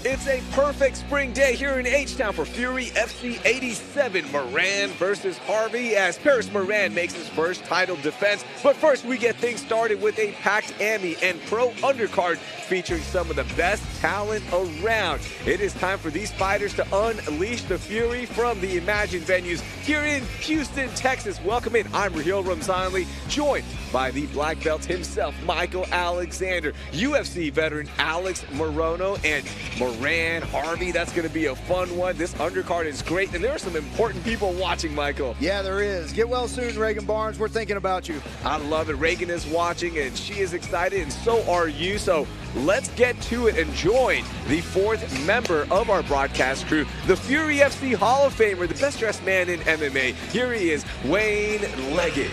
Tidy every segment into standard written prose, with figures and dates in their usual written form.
It's a perfect spring day here in H-Town for Fury FC 87 Moran versus Harvey as Paris Moran makes his first title defense. But first, we get things started with a packed AMMY and pro undercard featuring some of the best talent around. It is time for these fighters to unleash the fury from the imagined venues here in Houston, Texas. Welcome in. I'm Raheel Ramzanli, joined by the black belt himself, Michael Alexander, UFC veteran Alex Morono, and Moran Harvey. That's going to be a fun one. This undercard is great, and there are some important people watching, Michael. Yeah, there is. Get well soon, Reagan Barnes. We're thinking about you. I love it. Reagan is watching, and she is excited, and so are you. So let's get to it and join the fourth member of our broadcast crew, the Fury FC Hall of Famer, the best-dressed man in MMA. Here he is, Wayne Leggett.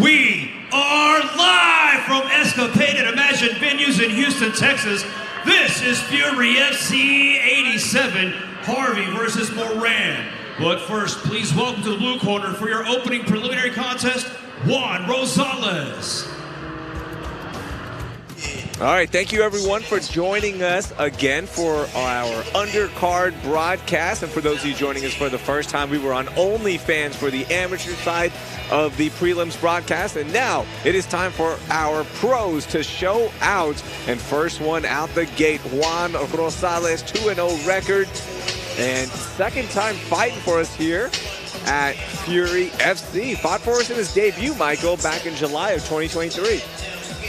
We are live from Escapade at Imagine Venues in Houston, Texas. This is Fury FC 87, Harvey versus Moran. But first, please welcome to the blue corner for your opening preliminary contest, Juan Rosales. All right, thank you everyone for joining us again for our undercard broadcast. And for those of you joining us for the first time, we were on OnlyFans for the amateur side of the prelims broadcast. And now it is time for our pros to show out. And first one out the gate, Juan Rosales, 2-0 record. And second time fighting for us here at Fury FC. Fought for us in his debut, Michael, back in July of 2023.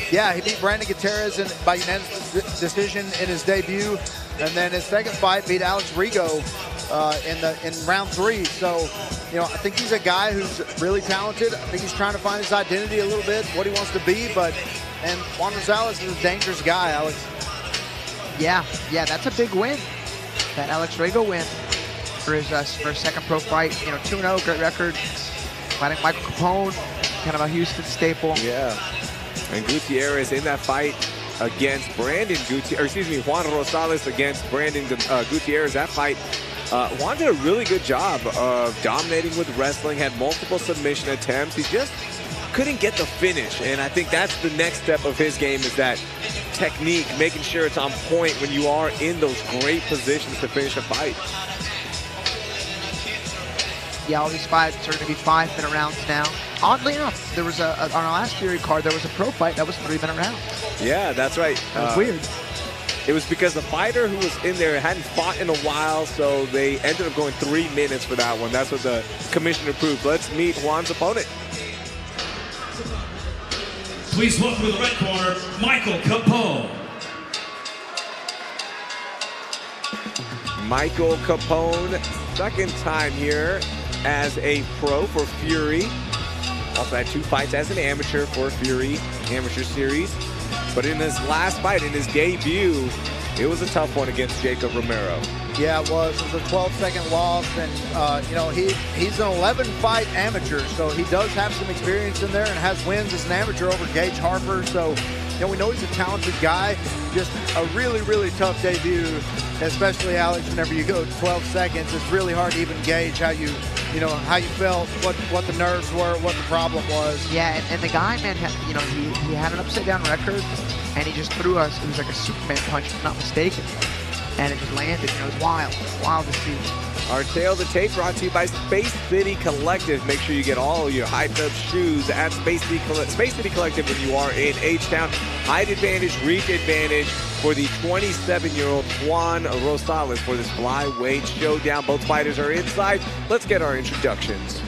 Yeah, he beat Brandon Gutierrez by unanimous decision in his debut, and then his second fight beat Alex Rigo in round 3. So, you know, I think he's a guy who's really talented. I think he's trying to find his identity a little bit, what he wants to be. And Juan Rosales is a dangerous guy, Alex. Yeah, that's a big win. That Alex Rigo win for his second pro fight. You know, 2-0, great record. Fighting Michael Capone, kind of a Houston staple. Yeah. And Gutierrez in that fight against Juan Rosales against Brandon Gutierrez. That fight, Juan did a really good job of dominating with wrestling, had multiple submission attempts. He just couldn't get the finish. And I think that's the next step of his game, is that technique, making sure it's on point when you are in those great positions to finish a fight. Yeah, all these fights are going to be 5-minute rounds now. Oddly enough, there was on our last Fury card, there was a pro fight that was 3-minute rounds. Yeah, that's right. That was weird. It was because the fighter who was in there hadn't fought in a while, so they ended up going 3 minutes for that one. That's what the commissioner approved. Let's meet Juan's opponent. Please welcome to the red corner, Michael Capone. Michael Capone, second time here as a pro for Fury. Also had 2 fights as an amateur for Fury Amateur Series. But in his last fight, in his debut, it was a tough one against Jacob Romero. Yeah, it was. It was a 12-second loss, and you know, he's an 11-fight amateur, so he does have some experience in there and has wins as an amateur over Gage Harper. So, you know, we know he's a talented guy. Just a really, really tough debut, especially, Alex, whenever you go 12 seconds. It's really hard to even gauge how you felt, what the nerves were, what the problem was. Yeah, and the guy, man, you know, he had an upside-down record, and he just threw us. It was like a Superman punch, if I'm not mistaken. And it just landed. You know, it was wild. It was wild to see. Our Tail of the Tape brought to you by Space City Collective. Make sure you get all your hyped up shoes at Space City Collective when you are in H-Town. Height advantage, reach advantage for the 27-year-old Juan Rosales for this flyweight showdown. Both fighters are inside. Let's get our introductions.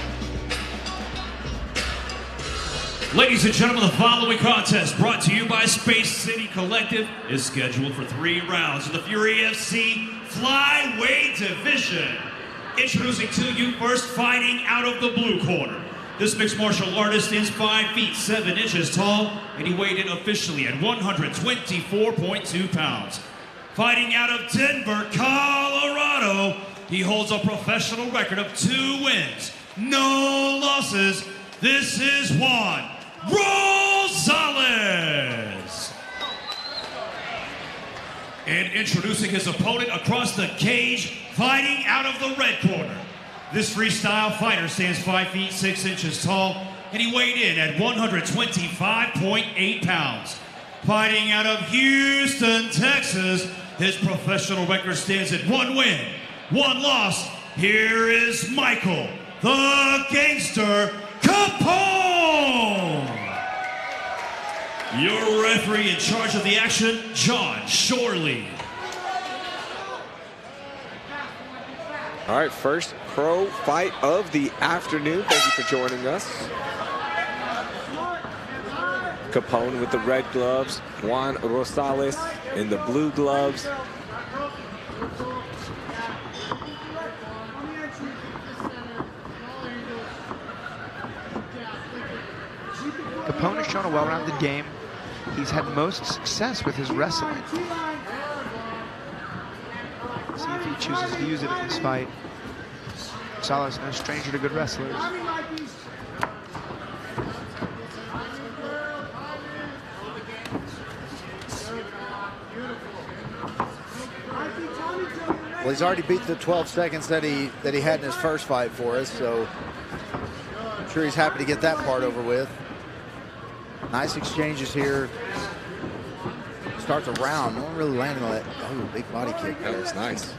Ladies and gentlemen, the following contest, brought to you by Space City Collective, is scheduled for 3 rounds in the Fury FC Flyweight Division. Introducing to you first, fighting out of the blue corner. This mixed martial artist is 5 feet 7 inches tall, and he weighed in officially at 124.2 pounds. Fighting out of Denver, Colorado, he holds a professional record of 2 wins, no losses. This is Juan Rosales. And introducing his opponent across the cage, fighting out of the red corner. This freestyle fighter stands 5 feet 6 inches tall, and he weighed in at 125.8 pounds. Fighting out of Houston, Texas, His professional record stands at 1 win, 1 loss. Here is Michael, the Gangster Capone. Your referee in charge of the action, John Shorley. All right, first pro fight of the afternoon. Thank you for joining us. Capone with the red gloves, Juan Rosales in the blue gloves. Capone has shown a well-rounded game. He's had most success with his wrestling. See if he chooses to use it in this fight. Rosales, no stranger to good wrestlers. Well, he's already beat the 12 seconds that he had in his first fight for us, so I'm sure he's happy to get that part over with. Nice exchanges here. Starts a round. No one really landing on that. Oh, big body kick. That was nice.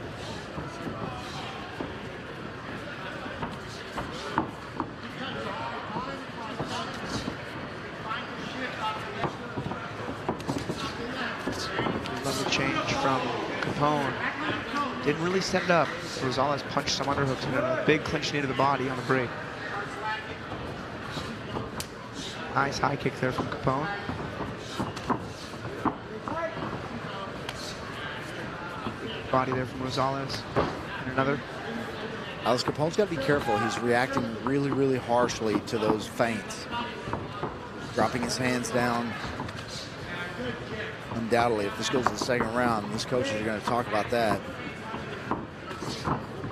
Love the change from Capone. Didn't really set it up. Rosales punched some underhooks and a big clinch knee to the body on the break. Nice high kick there from Capone. Body there from Rosales. And another. Alex Capone's got to be careful. He's reacting really, really harshly to those feints. Dropping his hands down. Undoubtedly, if this goes to the second round, these coaches are going to talk about that.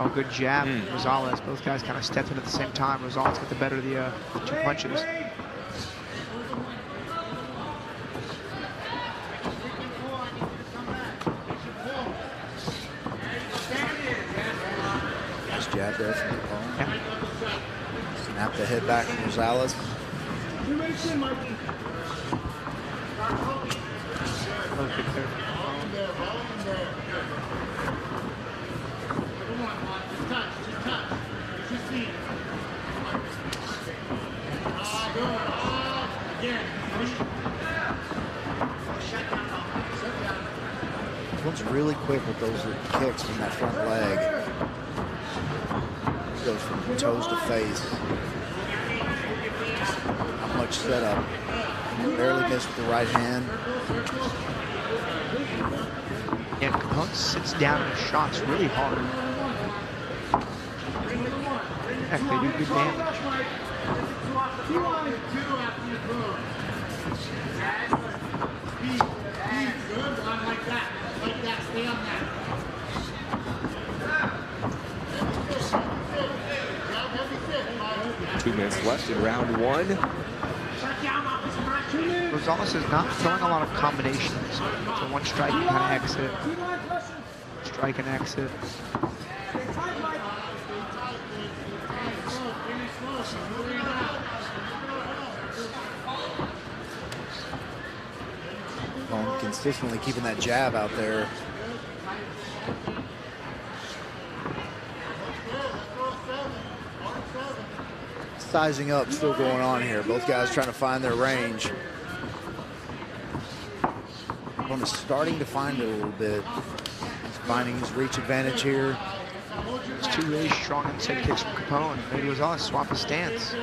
Oh, good jab from Rosales. Both guys kind of stepped in at the same time. Rosales got the better of the 2 punches. Nice jab there from Capone. Yeah. Snap the head back from Rosales. Perfect there from Capone. Capone's really quick with those kicks from that front leg. Goes from toes to face. Not much setup. Barely missed with the right hand. Yeah, Capone sits down and shots really hard. Heck, they do good damage. Two minutes left in round 1. Rosales is not throwing a lot of combinations. So one strike and kind of exit. Strike and exit. Consistently keeping that jab out there. Sizing up still going on here. Both guys trying to find their range. Capone is starting to find it a little bit. He's finding his reach advantage here. There's 2 really strong inside kicks from Capone. Maybe Rosales swap his stance.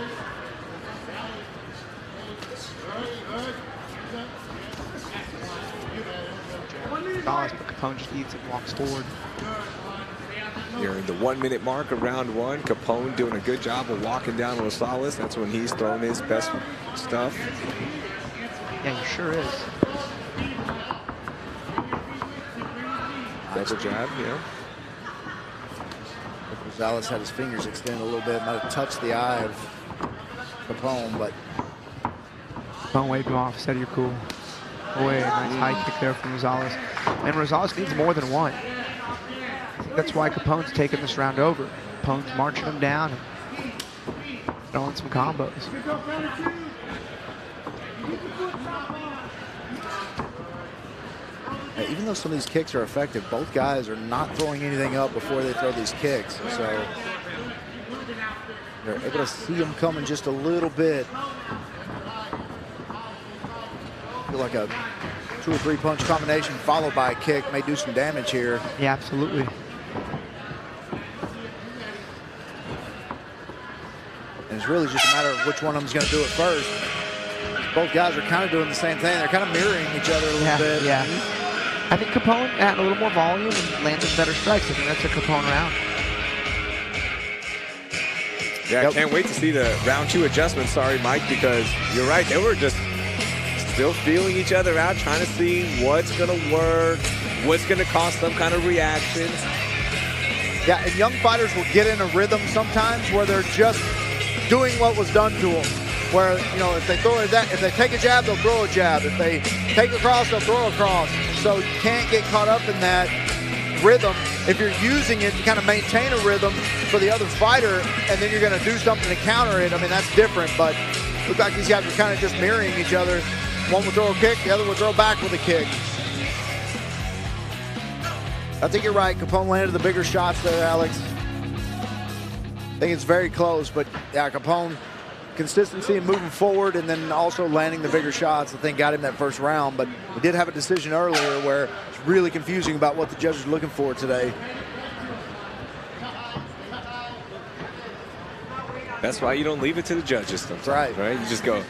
Rosales, but Capone just eats it and walks forward. Nearing the 1 minute mark of round 1. Capone doing a good job of walking down Rosales. That's when he's throwing his best stuff. Yeah, he sure is. Double jab, yeah. Rosales had his fingers extended a little bit. Might have touched the eye of Capone, but Capone waved him off, said you're cool. Away, nice high kick there from Rosales. And Rosales needs more than one. I think that's why Capone's taking this round over. Capone's marching him down and throwing some combos. Even though some of these kicks are effective, both guys are not throwing anything up before they throw these kicks. So they're able to see them coming just a little bit. I feel like a 2 or 3 punch combination followed by a kick may do some damage here. Yeah, absolutely. And it's really just a matter of which one of them is going to do it first. Both guys are kind of doing the same thing. They're kind of mirroring each other a little bit. Yeah. I think Capone had a little more volume and landed better strikes. I think that's a Capone round. Yeah, I can't wait to see the round 2 adjustment. Sorry, Mike, because you're right. They were just still feeling each other out, trying to see what's going to work, what's going to cause some kind of reaction. Yeah, and young fighters will get in a rhythm sometimes where they're just doing what was done to them. Where, you know, if they take a jab, they'll throw a jab. If they take a cross, they'll throw a cross. So you can't get caught up in that rhythm if you're using it to kind of maintain a rhythm for the other fighter, and then you're going to do something to counter it. I mean, that's different, but look like these guys are kind of just mirroring each other. One would throw a kick, the other would throw back with a kick. I think you're right. Capone landed the bigger shots there, Alex. I think it's very close, but yeah, Capone, consistency and moving forward, and then also landing the bigger shots, I think got him that first round. But we did have a decision earlier where it's really confusing about what the judges are looking for today. That's why you don't leave it to the judges sometimes, right? You just go,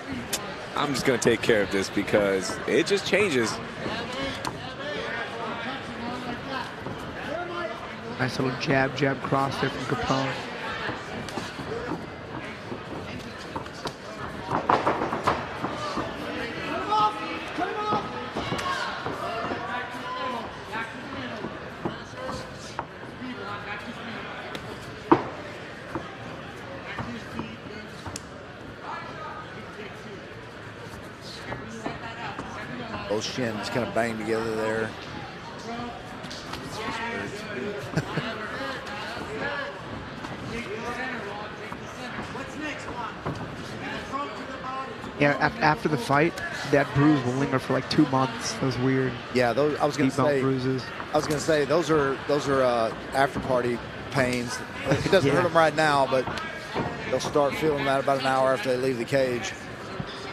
I'm just going to take care of this because it just changes. Nice little jab, jab cross there from Capone. Both shins kind of bang together there. Yeah, after the fight, that bruise will linger for like 2 months. That was weird. Yeah, those I was going to say. Bruises. I was going to say those are after party pains. It doesn't hurt them right now, but they'll start feeling that about an hour after they leave the cage.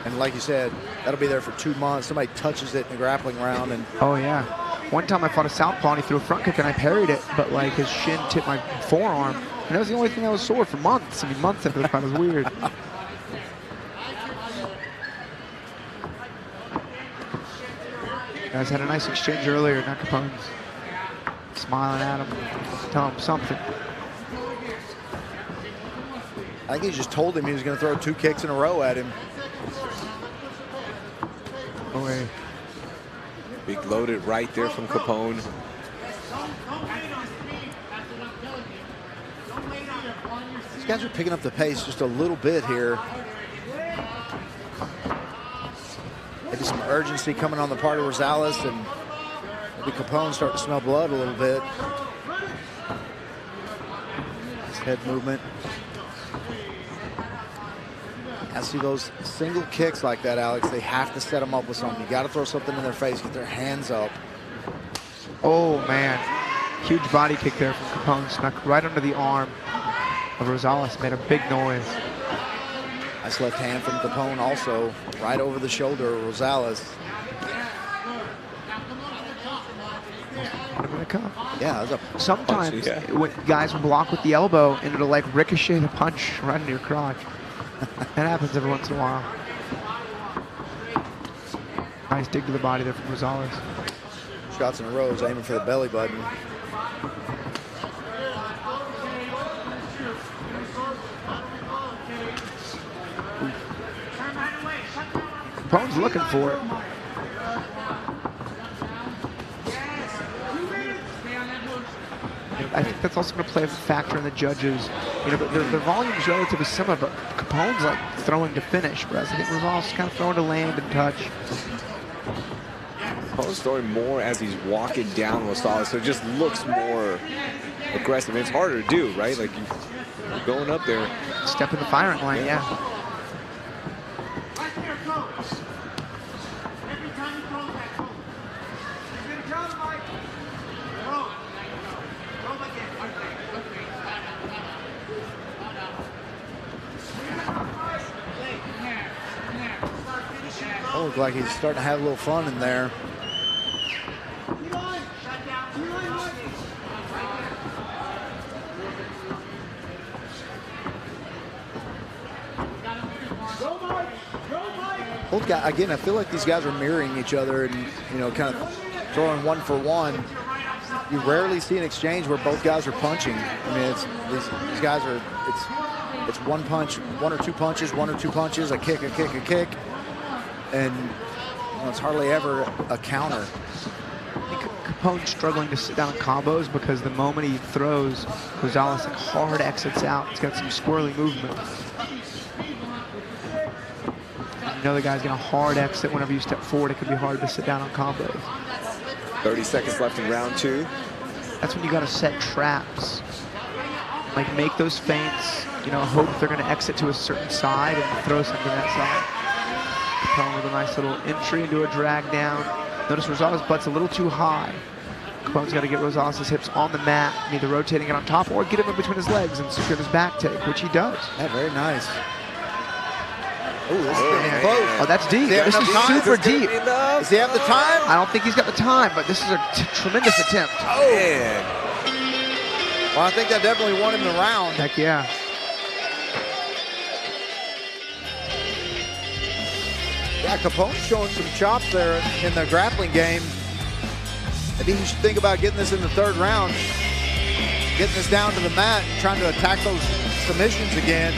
And like you said, that'll be there for 2 months. Somebody touches it in the grappling round, and oh yeah. One time I fought a southpaw and he threw a front kick and I parried it, but like his shin tipped my forearm, and that was the only thing that was sore for months. I mean, months after the fight. It was weird. Guys had a nice exchange earlier. Now Capone's smiling at him, telling him something. I think he just told him he was going to throw 2 kicks in a row at him. No way. Big loaded right there from Capone. These guys are picking up the pace just a little bit here. Maybe some urgency coming on the part of Rosales, and maybe Capone starting to smell blood a little bit. His head movement. I see those single kicks like that, Alex. They have to set them up with something. You got to throw something in their face, get their hands up. Oh man, huge body kick there from Capone. Snuck right under the arm of Rosales. Made a big noise. Nice left hand from Capone also, right over the shoulder of Rosales. Yeah, sometimes when guys will block with the elbow and it'll like ricochet the punch right into your crotch. That happens every once in a while. Nice dig to the body there from Rosales. Shots in a row, aiming for the belly button. Capone's looking for it. I think that's also going to play a factor in the judges. You know, their volume is relatively similar, but Capone's like throwing to finish, whereas I think Rosales is kind of throwing to land and touch. Capone's throwing more as he's walking down Rosales, so it just looks more aggressive. It's harder to do, right? Like you're going up there. Step in the firing line, yeah. Capone look like he's starting to have a little fun in there. Both guys, again, I feel like these guys are mirroring each other and, you know, kind of throwing one for one. You rarely see an exchange where both guys are punching. I mean, it's these guys are, it's one punch, one or two punches, a kick, a kick, a kick. And you know, it's hardly ever a counter. I think Capone's struggling to sit down in combos because the moment he throws, Rosales like hard exits out. He's got some squirrely movement. You know the guy's gonna hard exit whenever you step forward. It can be hard to sit down on combos. 30 seconds left in round 2. That's when you gotta set traps. Like make those feints, you know, hope they're gonna exit to a certain side and throw something that side. Capone with a nice little entry into a drag down. Notice Rosales' butt's a little too high. Capone's gotta get Rosales' hips on the mat, either rotating it on top or get him in between his legs and secure his back take, which he does. Yeah, very nice. Ooh, this is Oh, that's deep. This is super deep. Does he have the time? I don't think he's got the time, but this is a tremendous attempt. Oh, man. Well, I think that definitely won him the round. Heck yeah. Yeah, Capone's showing some chops there in the grappling game. Maybe he should think about getting this in the 3rd round. Getting this down to the mat, trying to attack those submissions again.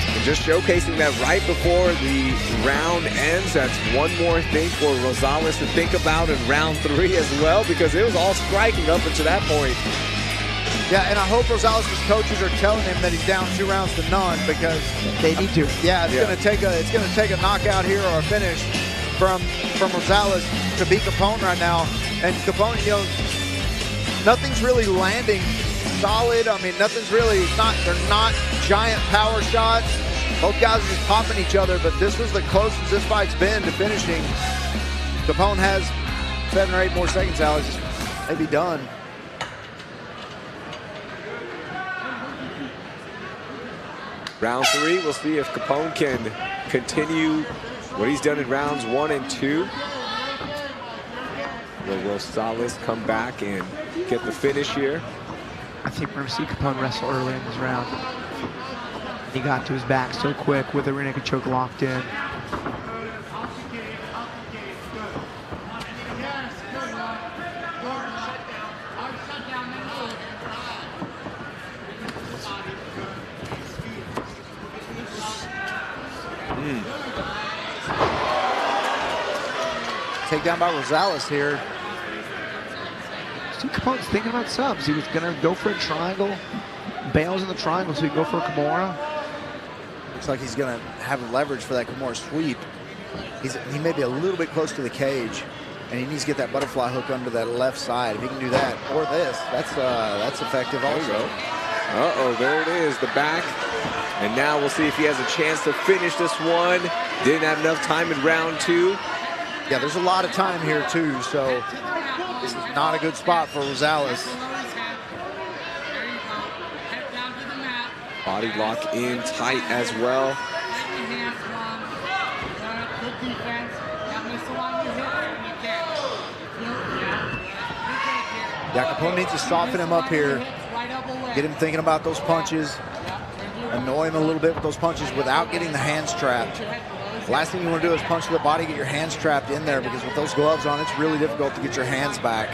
And just showcasing that right before the round ends. That's one more thing for Rosales to think about in round 3 as well, because it was all striking up until that point. Yeah, and I hope Rosales' coaches are telling him that he's down 2 rounds to none, because they need to. Yeah, it's gonna take a knockout here or a finish from Rosales to beat Capone right now. And Capone, you know, nothing's really landing solid. I mean, nothing's really, they're not giant power shots. Both guys are just popping each other, but this was the closest this fight's been to finishing. Capone has 7 or 8 more seconds, Alex. Maybe done. Round 3, we'll see if Capone can continue what he's done in rounds 1 and 2. Will Rosales come back and get the finish here? I think we're going to see Capone wrestle early in this round. He got to his back so quick with the rear naked choke locked in. Takedown by Rosales here. See, Capone's thinking about subs. He was going to go for a triangle. Bails in the triangle, so he go for a Kimura. Looks like he's going to have leverage for that Kimura sweep. He may be a little bit close to the cage, and he needs to get that butterfly hook under that left side. If he can do that, or this, that's effective also. Uh-oh, there it is, the back. And now we'll see if he has a chance to finish this one. Didn't have enough time in round 2. Yeah, there's a lot of time here too, so this is not a good spot for Rosales. Body lock in tight as well. Yeah, Capone needs to soften him up here. Get him thinking about those punches. Annoy him a little bit with those punches without getting the hands trapped. The last thing you want to do is punch to the body, get your hands trapped in there, because with those gloves on, it's really difficult to get your hands back.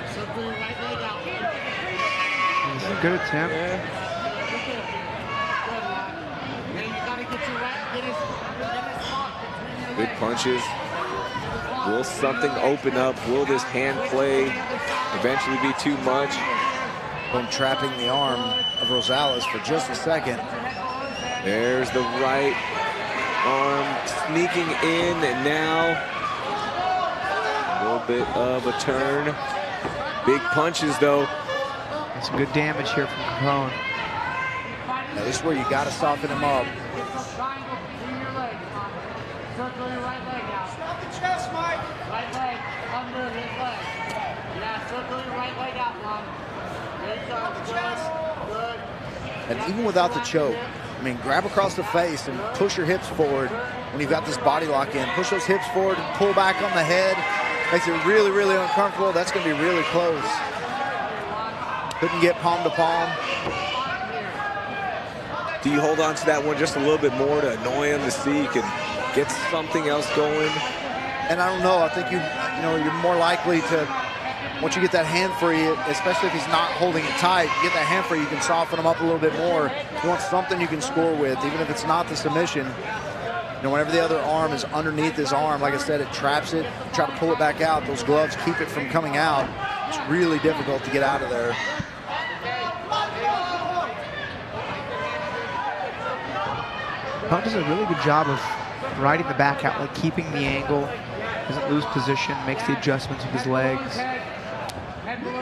It's a good attempt. Good punches. Will something open up? Will this hand play eventually be too much? Boom, trapping the arm of Rosales for just a second. There's the right arm sneaking in, and now a little bit of a turn. Big punches though. That's some good damage here from Capone. Now, this is where you got to soften him up. Stop the chest, Mike. Right leg under his leg. Yeah, circle your right leg out, Juan. There you go. Good. And even without the choke, I mean, grab across the face and push your hips forward when you've got this body lock in. Push those hips forward and pull back on the head. Makes it really, really uncomfortable. That's going to be really close. Couldn't get palm to palm. Do you hold on to that one just a little bit more to annoy him to see you can get something else going? And I don't know. I think you're more likely to, once you get that hand free, especially if he's not holding it tight, you get that hand free, you can soften him up a little bit more. You want something you can score with, even if it's not the submission. Whenever the other arm is underneath his arm, like I said, it traps it. You try to pull it back out. Those gloves keep it from coming out. It's really difficult to get out of there. Capone does a really good job of riding the back out, like keeping the angle, doesn't lose position, makes the adjustments with his legs.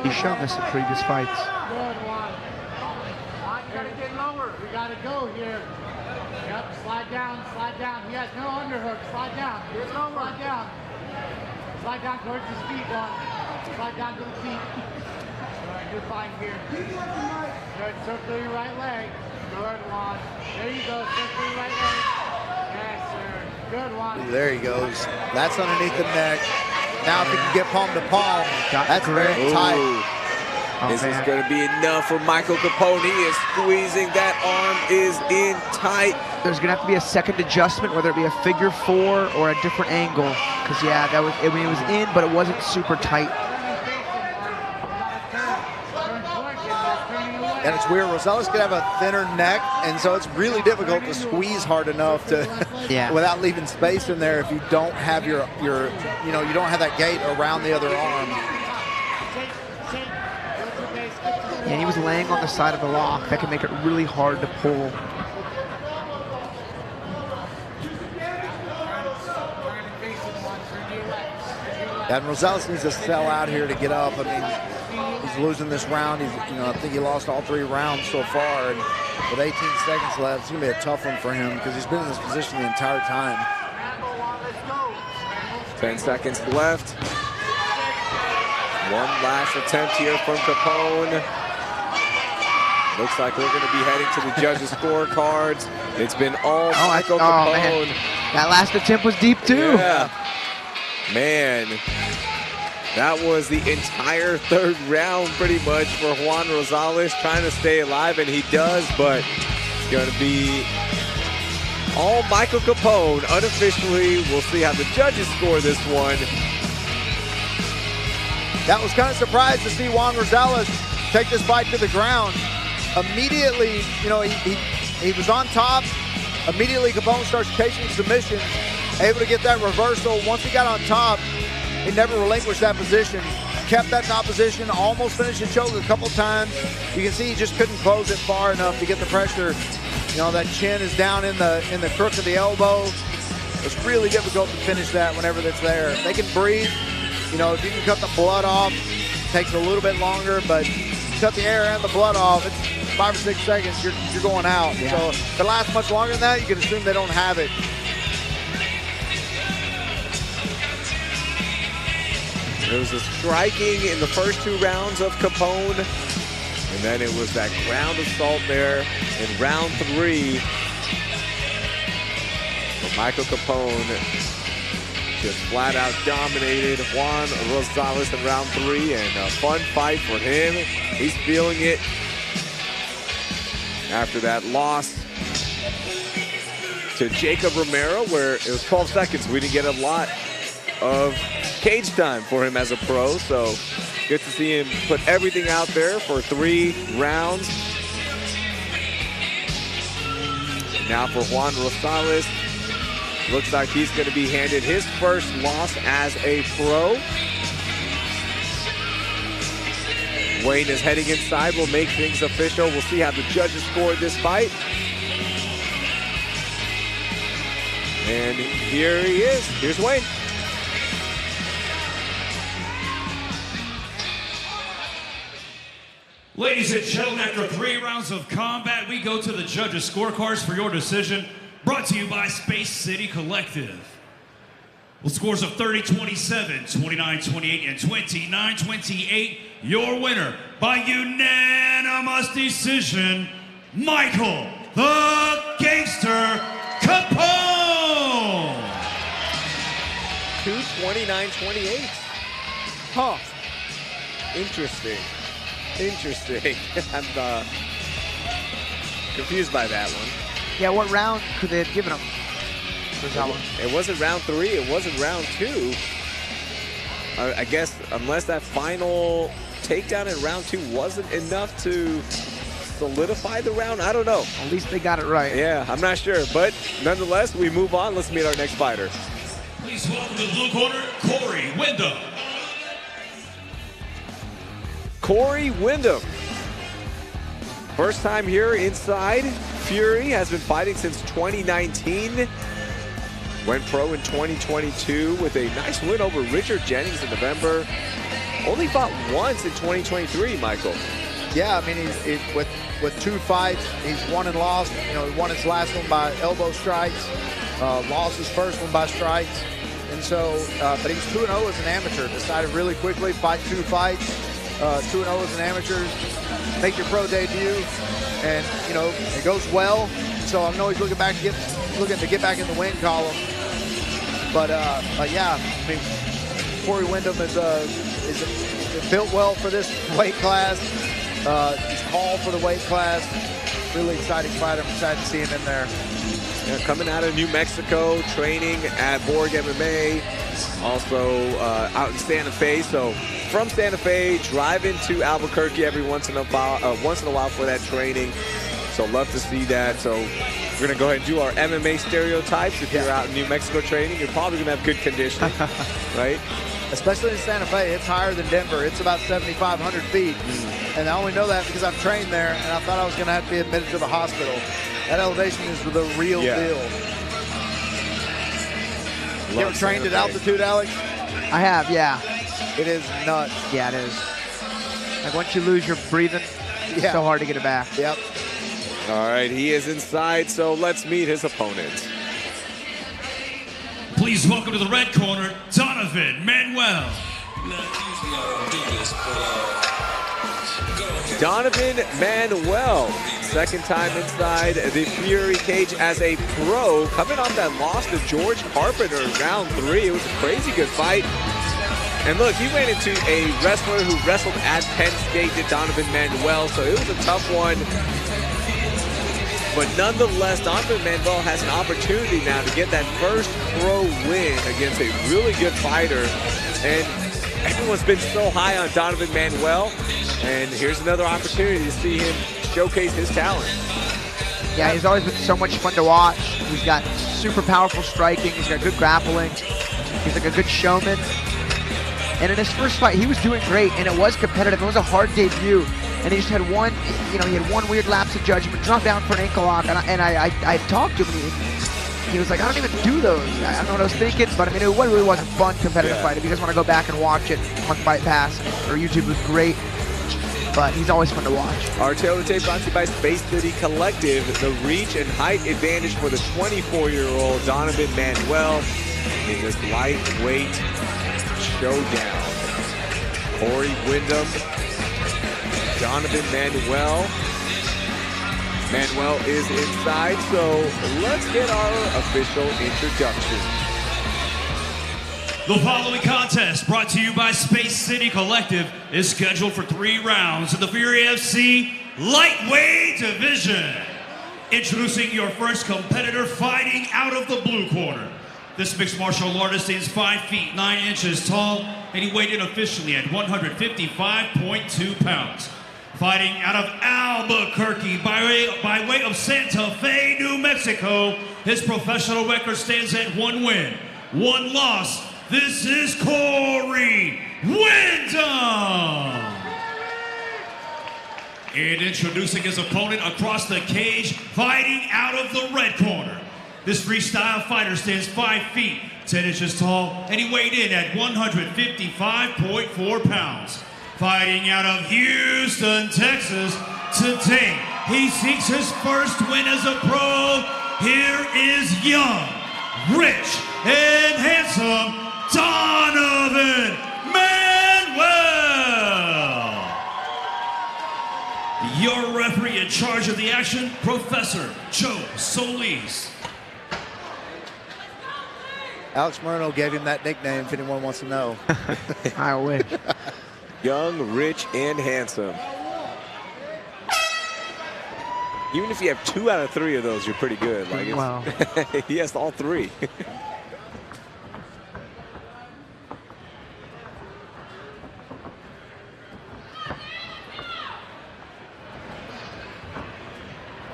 He's shown this in previous fights. Good one. You gotta get lower. We gotta go here. Yep, slide down, slide down. He has no underhook. Slide down. Get lower. Slide down. Slide down towards his feet, Juan. Slide down to the feet. All right, you're fine here. Good, circle your right leg. Good one. There you go, circle your right leg. Yes, sir. Good one. There he goes. That's underneath the neck. Now if he can get palm to palm, that's very tight. This is going to be enough for Michael Capone. He is squeezing. That arm is in tight. There's going to have to be a second adjustment, whether it be a figure 4 or a different angle. Because, yeah, that was, I mean, it was in, but it wasn't super tight. And it's weird. Rosales could have a thinner neck, and so it's really difficult to squeeze hard enough to, without leaving space in there if you don't have your you don't have that gate around the other arm. And he was laying on the side of the lock. That can make it really hard to pull. And Rosales needs to sell out here to get up. I mean, he's losing this round. I think he lost all 3 rounds so far. And with 18 seconds left, it's going to be a tough one for him because he's been in this position the entire time. 10 seconds left. One last attempt here from Capone. Looks like we're going to be heading to the judges' scorecards. It's been all Michael Capone. Man. That last attempt was deep, too. Yeah. Man, that was the entire 3rd round pretty much for Juan Rosales trying to stay alive, and he does, but it's going to be all Michael Capone unofficially. We'll see how the judges score this one. That was kind of surprised to see Juan Rosales take this fight to the ground. Immediately, he was on top. Immediately, Capone starts chasing submission, able to get that reversal. Once he got on top, he never relinquished that position. Kept that top position, almost finished the choke a couple times. You can see he just couldn't close it far enough to get the pressure. That chin is down in the crook of the elbow. It's really difficult to finish that whenever that's there. They can breathe. If you can cut the blood off, it takes a little bit longer, but cut the air and the blood off, it's 5 or 6 seconds, you're going out. Yeah. So if it lasts much longer than that, you can assume they don't have it. There was a striking in the first 2 rounds of Capone, and then it was that ground assault there in round 3. But Michael Capone just flat out dominated Juan Rosales in round 3, and a fun fight for him. He's feeling it after that loss to Jacob Romero, where it was 12 seconds. We didn't get a lot of cage time for him as a pro, so good to see him put everything out there for 3 rounds. And now for Juan Rosales, looks like he's going to be handed his first loss as a pro. Wayne is heading inside. We'll make things official. We'll see how the judges scored this fight. And here he is. Here's Wayne. Ladies and gentlemen, after 3 rounds of combat, we go to the judges' scorecards for your decision. Brought to you by Space City Collective. With scores of 30-27, 29-28, and 29-28, your winner by unanimous decision, Michael the Gangster Capone. 2:29:28. Huh. Interesting. I'm confused by that one. Yeah, what round could they have given him? It wasn't round 3. It wasn't round 2. I guess unless that final takedown in round 2 wasn't enough to solidify the round. I don't know. At least they got it right. Yeah, I'm not sure. But nonetheless, we move on. Let's meet our next fighter. Please welcome to the blue corner, Koery Windham. Koery Windham. First time here inside Fury, has been fighting since 2019. Went pro in 2022 with a nice win over Richard Jennings in November. Only fought once in 2023, Michael. Yeah, I mean, he's with 2 fights, he's won and lost. You know, he won his last one by elbow strikes, lost his first one by strikes. And so, but he's 2-0 as an amateur. Decided really quickly, fight 2 fights, 2-0 as an amateur, make your pro debut, and you know it goes well. So I know he's looking to get back in the win column. But yeah, I mean, Koery Windham is built well for this weight class. He's called for the weight class. Really exciting fighter. I'm excited to see him in there. Yeah, coming out of New Mexico, training at Borg MMA, also out in Santa Fe. So from Santa Fe, driving to Albuquerque every once in a while for that training. So love to see that. So we're gonna go ahead and do our MMA stereotypes. If you're out in New Mexico training, you're probably gonna have good conditioning, right? Especially in Santa Fe, it's higher than Denver. It's about 7,500 feet. And I only know that because I've trained there, and I thought I was going to have to be admitted to the hospital. That elevation is the real deal. You ever trained at altitude, Alex? I have, yeah. It is nuts. Yeah, it is. Like once you lose your breathing, it's so hard to get it back. Yep. All right, he is inside, so let's meet his opponent. Please welcome to the red corner, Donevin Manuel. Donevin Manuel, second time inside the Fury cage as a pro, coming off that loss to George Carpenter in round 3. It was a crazy good fight. And look, he ran into a wrestler who wrestled at Penn State, did Donevin Manuel, so it was a tough one. But nonetheless, Donevin Manuel has an opportunity now to get that first pro win against a really good fighter. And everyone's been so high on Donevin Manuel. And here's another opportunity to see him showcase his talent. Yeah, he's always been so much fun to watch. He's got super powerful striking. He's got good grappling. He's like a good showman. And in his first fight, he was doing great, and it was competitive. It was a hard debut. And he just had one, you know, he had one weird lapse of judgment, dropped down for an ankle lock, and I talked to him, and he was like, I don't even do those. I don't know what I was thinking, but I mean, it really was a fun, competitive fight. If you guys want to go back and watch it on Fight Pass or YouTube, it was great, but he's always fun to watch. Our tail of the tape brought to you by Space City Collective, the reach and height advantage for the 24-year-old Donevin Manuel in this lightweight showdown. Koery Windham, Donevin Manuel. Manuel is inside, so let's get our official introduction. The following contest, brought to you by Space City Collective, is scheduled for 3 rounds in the Fury FC Lightweight Division. Introducing your first competitor fighting out of the blue corner. This mixed martial artist is 5 feet 9 inches tall, and he weighed in officially at 155.2 pounds. Fighting out of Albuquerque by way of Santa Fe, New Mexico, his professional record stands at 1 win, 1 loss. This is Koery Windham. And introducing his opponent across the cage, fighting out of the red corner. This freestyle fighter stands 5 feet 10 inches tall, and he weighed in at 155.4 pounds. Fighting out of Houston, Texas, today he seeks his first win as a pro. Here is young, rich, and handsome Donevin Manuel. Your referee in charge of the action, Professor Joe Solis. Alex Moreno gave him that nickname if anyone wants to know. I wish. Young, rich, and handsome. Even if you have 2 out of 3 of those, you're pretty good. Like it's, Wow. he has all 3.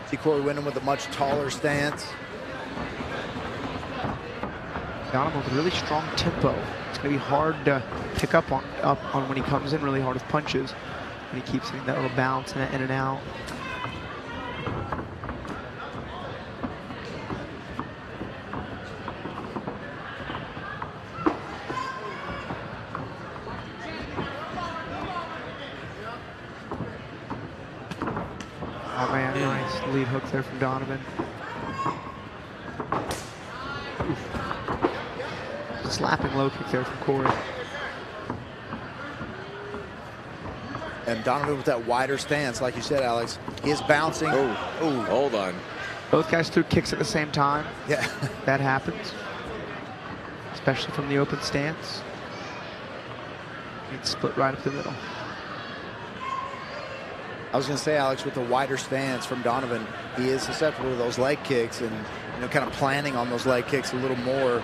See Koery Windham with a much taller stance. Donovan with really strong tempo. It's going to be hard to pick up on when he comes in really hard with punches. And he keeps hitting that little bounce in and out. Oh man, nice lead hook there from Donevin. Slapping low kick there from Koery. And Donevin with that wider stance, like you said, Alex. He is bouncing. Oh, hold on. Both guys threw kicks at the same time. Yeah. That happens, especially from the open stance. It's split right up the middle. I was going to say, Alex, with the wider stance from Donevin, he is susceptible to those leg kicks and, you know, kind of planning on those leg kicks a little more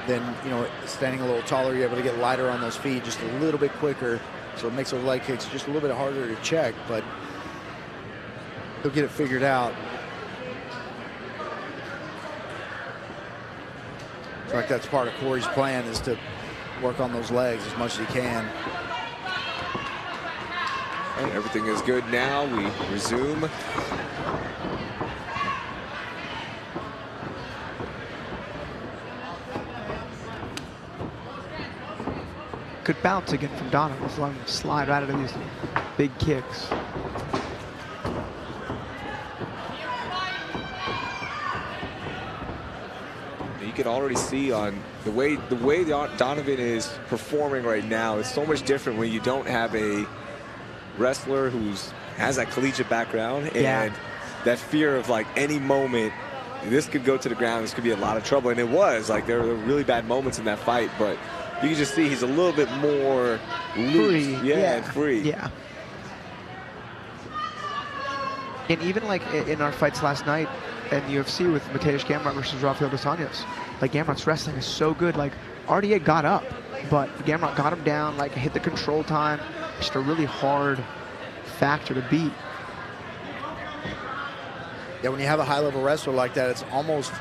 than, you know, standing a little taller. You're able to get lighter on those feet just a little bit quicker. So it makes those leg kicks just a little bit harder to check, but he'll get it figured out. It's like that's part of Koery's plan, is to work on those legs as much as he can. And everything is good now. We resume. Good bounce again from Donovan. Let's let him slide right out of these big kicks. You can already see on the way Donevin is performing right now. It's so much different when you don't have a wrestler who's has that collegiate background and that fear of like any moment this could go to the ground. This could be a lot of trouble, and it was like there were really bad moments in that fight, but you can just see he's a little bit more loose. Free. And free. Yeah. And even like in our fights last night in the UFC with Mateusz Gamrot versus Rafael dos Anjos, like Gamrot's wrestling is so good. Like RDA got up, but Gamrot got him down, like hit the control time. Just a really hard factor to beat. Yeah, when you have a high-level wrestler like that, it's almost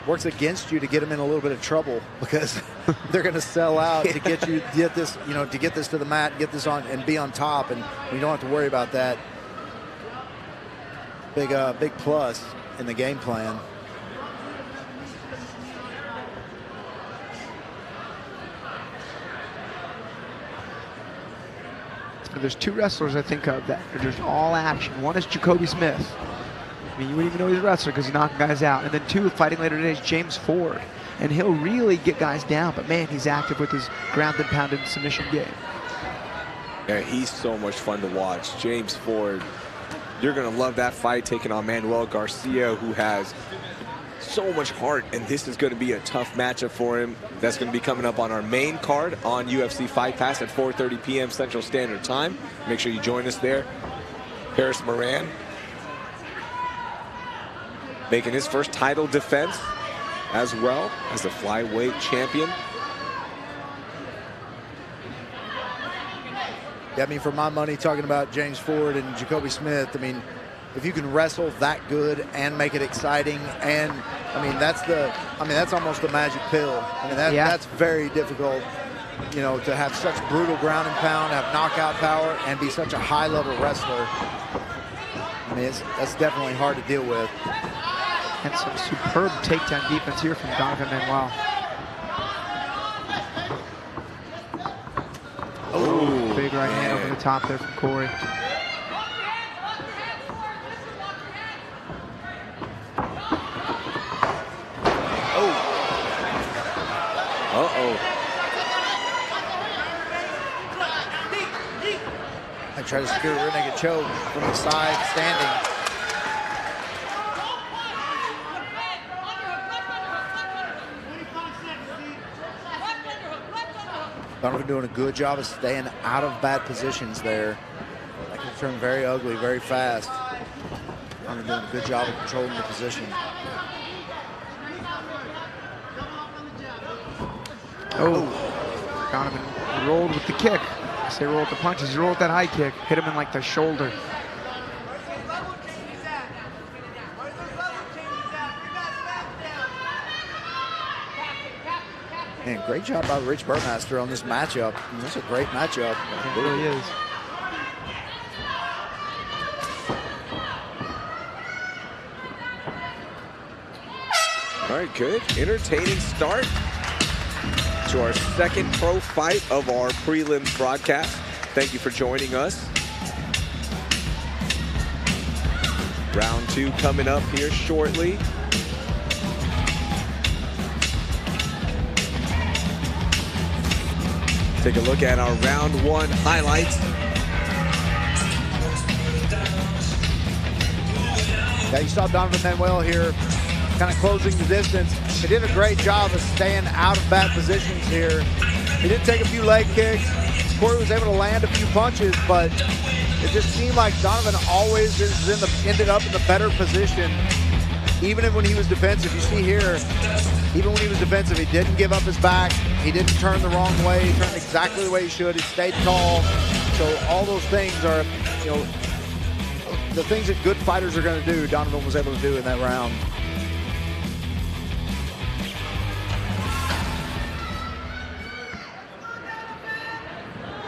works against you to get them in a little bit of trouble, because they're going to sell out to get you get this, you know, to get this to the mat, get this on, and be on top, and you don't have to worry about that. Big plus in the game plan. There's 2 wrestlers I think of that are just all action. One is Jacoby Smith. I mean, you wouldn't even know he's a wrestler because he's knocking guys out. And then 2, fighting later today, is James Ford. And he'll really get guys down, but man, he's active with his grounded, pounded submission game. Yeah, he's so much fun to watch. James Ford, you're going to love that fight, taking on Manuel Garcia, who has so much heart, and this is going to be a tough matchup for him. That's going to be coming up on our main card on UFC Fight Pass at 4:30 p.m. Central Standard Time. Make sure you join us there. Paris Moran making his first title defense as well as the flyweight champion. Yeah, I mean, for my money, talking about James Ford and Jacoby Smith, I mean, if you can wrestle that good and make it exciting, and I mean, that's almost the magic pill. I mean, that's very difficult, you know, to have such brutal ground and pound, have knockout power, and be such a high-level wrestler. I mean, that's definitely hard to deal with. And some superb takedown defense here from Donevin Manuel. Oh, big right hand over the top there from Koery. try to secure a rear naked choke from the side, standing. Donovan doing a good job of staying out of bad positions there. That can turn very ugly very fast. Donovan doing a good job of controlling the position. Oh, Donovan rolled with the kick. I say roll with the punches. He rolled with that high kick. Hit him in like the shoulder. Man, great job by Rich Burmaster on this matchup. That's a great matchup. It really is. All right, good. Entertaining start to our second pro fight of our prelims broadcast. Thank you for joining us. Round 2 coming up here shortly. Take a look at our round 1 highlights. Yeah, you saw Donovan Manuel here kind of closing the distance. He did a great job of staying out of bad positions here. He did take a few leg kicks. Koery was able to land a few punches, but it just seemed like Donovan always ended up in the better position, even when he was defensive. You see here, even when he was defensive, he didn't give up his back. He didn't turn the wrong way. He turned exactly the way he should. He stayed tall. So all those things are, you know, the things that good fighters are going to do, Donovan was able to do in that round.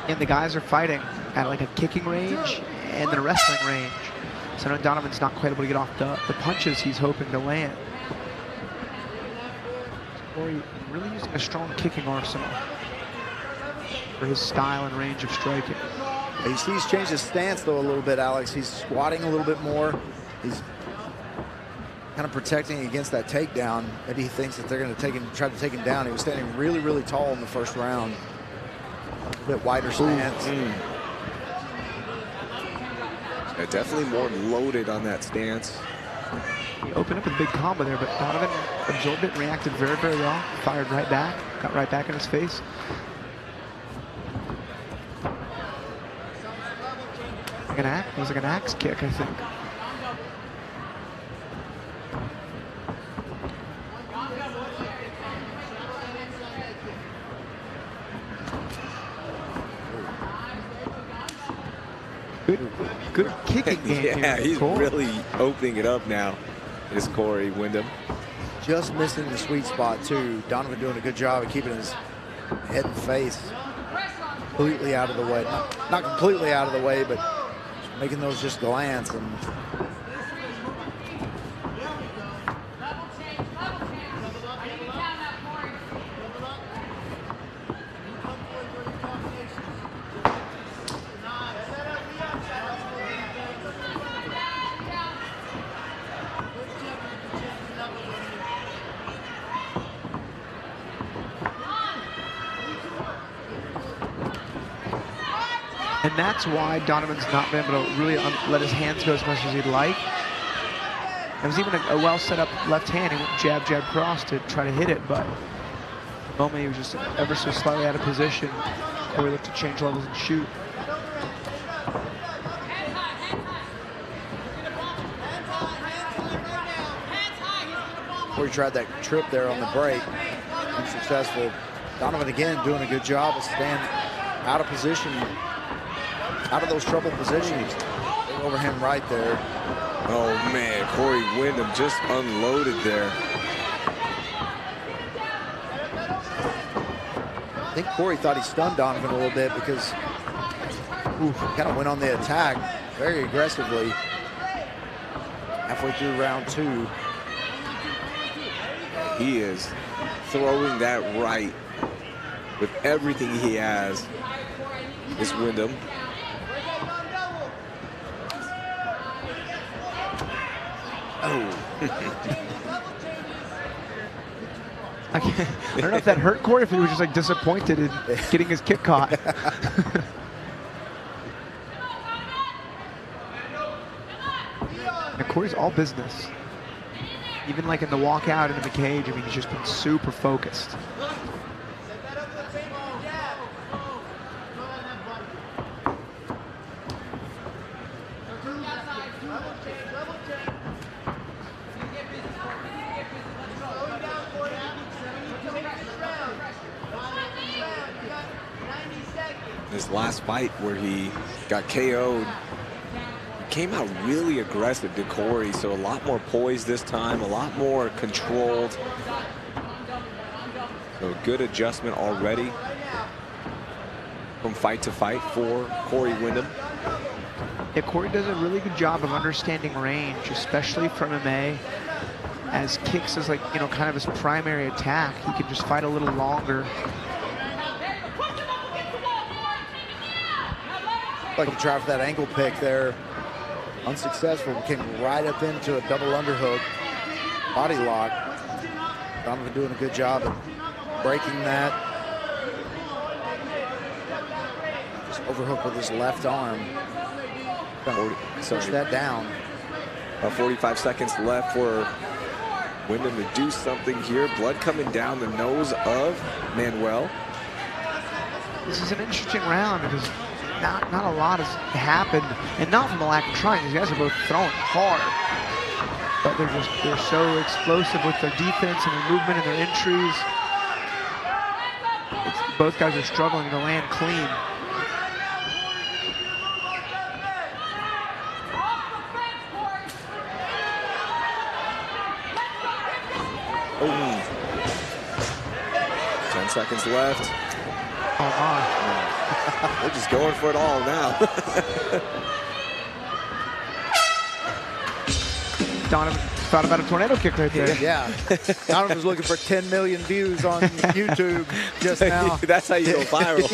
And the guys are fighting at like a kicking range and then a wrestling range. So I know Donovan's not quite able to get off the punches he's hoping to land. Koery really using a strong kicking arsenal for his style and range of striking. You see he's changed his stance though a little bit, Alex. He's squatting a little bit more. He's kind of protecting against that takedown. Maybe he thinks that they're going to try to take him down. He was standing really, really tall in the first round. A bit wider stance. Yeah, definitely more loaded on that stance. He opened up with a big combo there, but Donovan absorbed it and reacted very, very well. Fired right back, got right back in his face. It was like an axe kick, I think. Good kicking game. Yeah, here. he's Cool. really opening it up now. Is Koery Windham. Just missing the sweet spot too. Donovan doing a good job of keeping his head and face completely out of the way. Not completely out of the way, but making those just glance. And And that's why Donovan's not been able to really let his hands go as much as he'd like. There was even a well set up left hand. He went jab, jab, cross to try to hit it, but the moment he was just ever so slightly out of position, Koery looked to change levels and shoot. Koery tried that trip there on the break. Unsuccessful. Donovan again doing a good job of staying out of position, out of those trouble positions. Overhand right there. Oh man, Koery Windham just unloaded there. I think Koery thought he stunned Donovan a little bit because he kind of went on the attack very aggressively halfway through round 2. He is throwing that right with everything he has. Is Windham. Oh. I don't know if that hurt Koery, if he was just like disappointed in getting his kick caught. all business. Even like in the walkout into the cage, I mean, he's just been super focused. His last fight where he got KO'd, he came out really aggressive to Koery, so a lot more poised this time, a lot more controlled. So a good adjustment already from fight to fight for Koery Windham. Yeah, Koery does a really good job of understanding range, especially from AMMY. As kicks is like, you know, kind of his primary attack. He can just fight a little longer. Like he tried for that ankle pick there, unsuccessful. Came right up into a double underhook, body lock. Donevin doing a good job of breaking that. Just overhook with his left arm. Push that down. 45 seconds left for Windham to do something here. Blood coming down the nose of Manuel. This is an interesting round because not a lot has happened, and not from a lack of trying. These guys are both throwing hard, but they're so explosive with their defense and their movement and their entries. Both guys are struggling to land clean. Oh. 10 seconds left. Oh my. They're just going for it all now. Donevin thought about a tornado kick right there. Yeah. Donovan was looking for 10 million views on YouTube just now. That's how you go viral.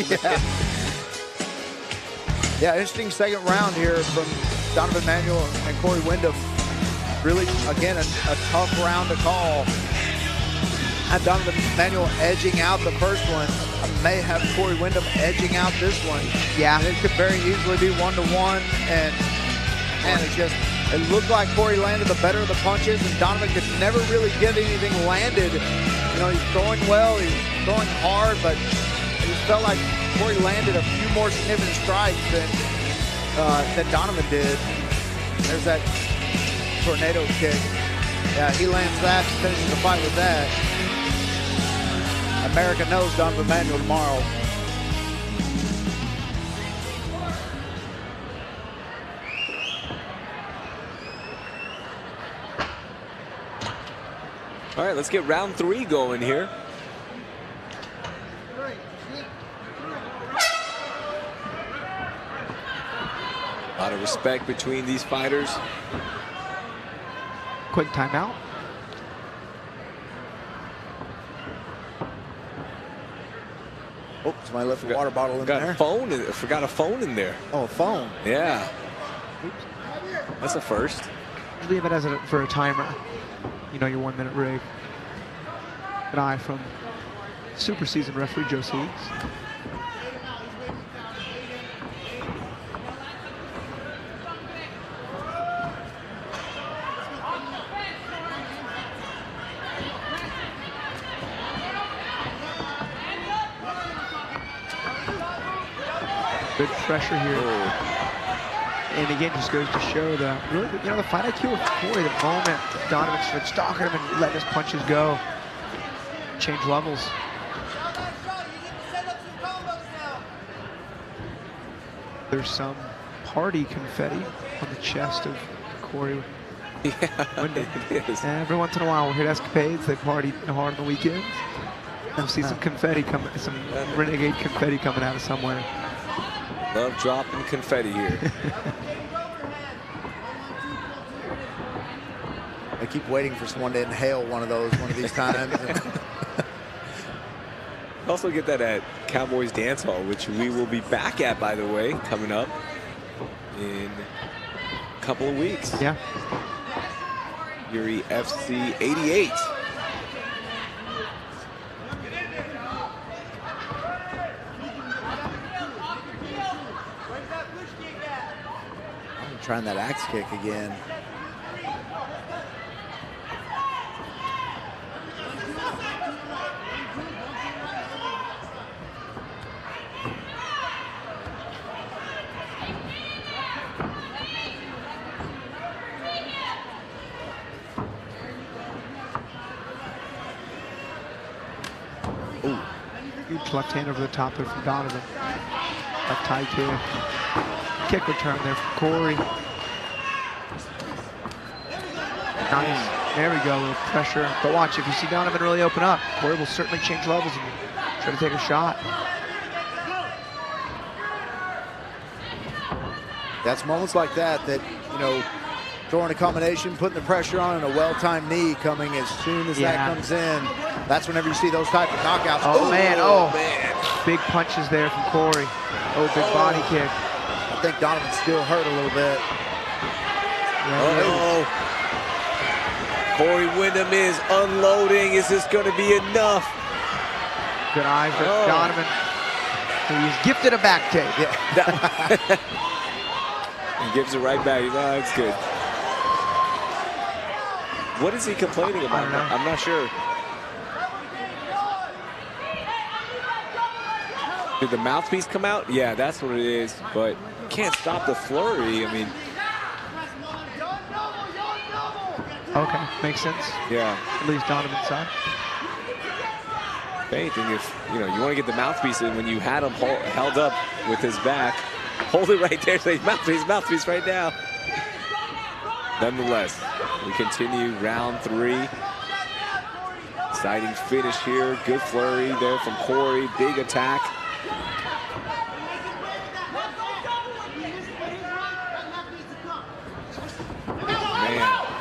Yeah, interesting second round here from Donevin Manuel and Koery Windham. Really, again, a tough round to call. Had Donevin Manuel edging out the first one. I may have Koery Windham edging out this one. Yeah. And it could very easily be 1-1. And it looked like Koery landed the better of the punches, and Donevin could never really get anything landed. You know, he's throwing well, he's throwing hard, but it just felt like Koery landed a few more significant strikes than Donevin did. There's that tornado kick. Yeah, he lands that, finishes the fight with that. America knows Donevin Manuel tomorrow. All right, let's get round 3 going here. A lot of respect between these fighters. Quick timeout. Oh, somebody left a water bottle in there. Forgot a phone in there. Oh, a phone. Yeah. Oops. That's a first. Leave it for a timer. You know, your 1 minute rig. An eye from super seasoned referee Joe Saiz. Good pressure here. And again, just goes to show the really, you know, the fight IQ of Koery. The moment Donovan started stalking him and letting his punches go, change levels. There's some party confetti on the chest of Koery. Yeah, it is. Every once in a while, we'll hit Escapades. They party hard on the weekends. We'll see some confetti coming, some renegade confetti coming out of somewhere. Love dropping confetti here. I keep waiting for someone to inhale one of these times. Also get that at Cowboys Dance Hall, which we will be back at, by the way, coming up in a couple of weeks. Yeah. Fury FC 88. I'm trying that axe kick again. Huge left hand over the top there from Donevin. Left high kick. Kick return there from Koery. Nice. There we go, a little pressure. But watch, if you see Donevin really open up, Koery will certainly change levels and try to take a shot. That's moments like that, you know, throwing a combination, putting the pressure on, and a well-timed knee coming as soon as that comes in. That's whenever you see those type of knockouts. Oh, man. Big punches there from Koery. Oh, big body kick. I think Donevin still hurt a little bit. Koery Windham is unloading. Is this going to be enough? Good eye for Donevin. He's gifted a back kick. Yeah. He gives it right back. He's like, oh, it's good. What is he complaining about? I don't know. I'm not sure. Did the mouthpiece come out? Yeah, that's what it is. But can't stop the flurry. I mean. Okay, makes sense. Yeah. At least Donovan's side. If anything, if you want to get the mouthpiece in when you had him held up with his back, hold it right there. Say mouthpiece right now. Nonetheless, we continue round 3. Exciting finish here. Good flurry there from Koery. Big attack.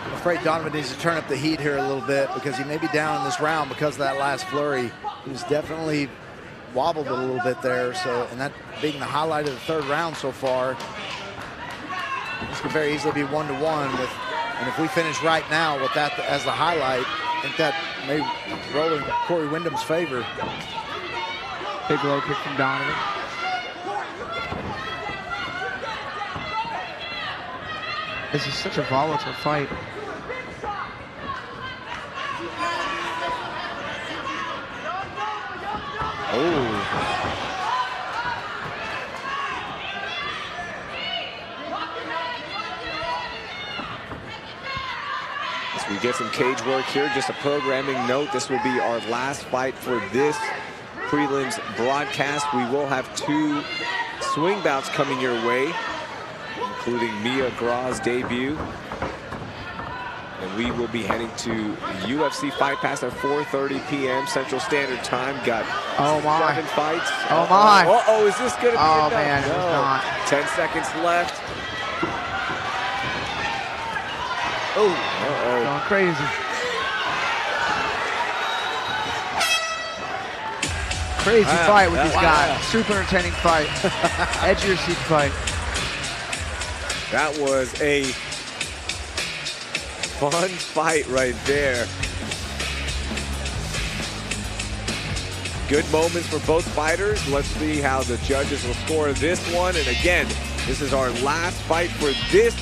I'm afraid Donevin needs to turn up the heat here a little bit because he may be down in this round because of that last flurry. He was definitely wobbled a little bit there. So, and that being the highlight of the 3rd round so far, this could very easily be 1-1 with, and if we finish right now with that as the highlight, I think that may roll in Koery Windham's favor. Big low kick from Donevin. This is such a volatile fight. As we get some cage work here, just a programming note, this will be our last fight for this prelims broadcast. We will have 2 swing bouts coming your way, including Grawe's debut. And we will be heading to UFC Fight Pass at 4:30 p.m. Central Standard Time. Got 7 fights. Oh my. Uh-oh, is this going to be enough? Man, it was not. 10 seconds left. Going crazy. Crazy fight with these guys. Super entertaining fight. Edge of your seat fight. That was a fun fight right there. Good moments for both fighters. Let's see how the judges will score this one. And again, this is our last fight for this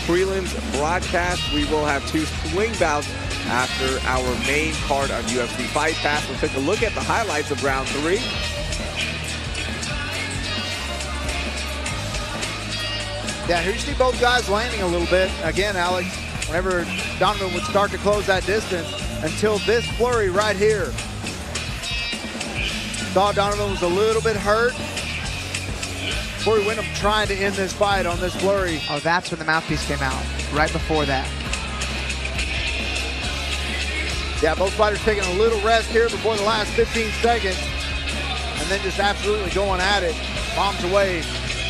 prelims broadcast. We will have 2 swing bouts after our main card on UFC Fight Pass. We'll take a look at the highlights of round 3. Yeah, here you see both guys landing a little bit. Again, Alex, whenever Donevin would start to close that distance, until this flurry right here. Thought Donevin was a little bit hurt. Koery Windham trying to end this fight on this flurry. Oh, that's when the mouthpiece came out, right before that. Yeah, both fighters taking a little rest here before the last 15 seconds. And then just absolutely going at it. Bombs away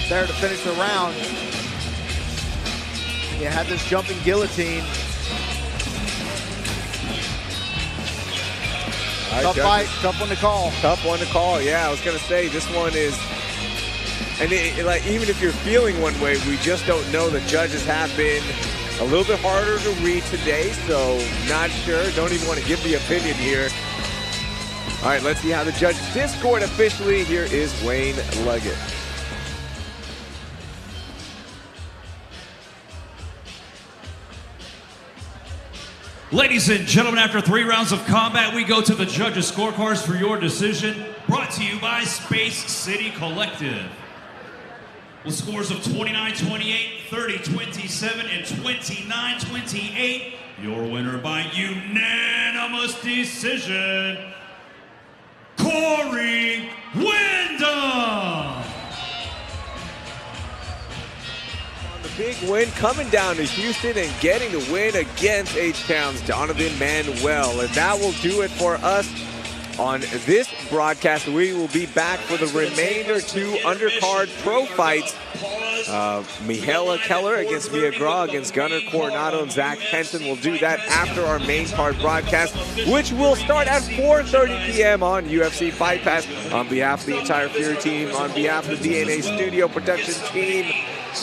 there to finish the round. You had this jumping guillotine. Tough fight, tough one to call. Tough one to call, yeah. I was going to say, this one is, and like, even if you're feeling one way, we just don't know. The judges have been a little bit harder to read today, so not sure. Don't even want to give the opinion here. All right, let's see how the judges did score it officially. Here is Wayne Leggett. Ladies and gentlemen, after 3 rounds of combat, we go to the judges' scorecards for your decision, brought to you by Space City Collective. With scores of 29-28, 30-27, and 29-28, your winner by unanimous decision, Koery Koery Windham. The big win coming down to Houston and getting the win against H-Town's Donevin Manuel. And that will do it for us on this broadcast. We will be back for the remainder 2 undercard pro fights. Mihaela Keller against Grawe against Gunnar, Coronado, and Henson. We'll do that after our main card broadcast, which will start at 4:30 p.m. on UFC Fight Pass. On behalf of the entire Fury team, on behalf of the DNA Studio production team,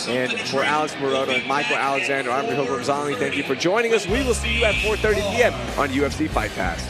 and for Alex Moroto and Michael Alexander, I'm Rosales. Thank you for joining us. We will see you at 4:30 p.m. on UFC Fight Pass.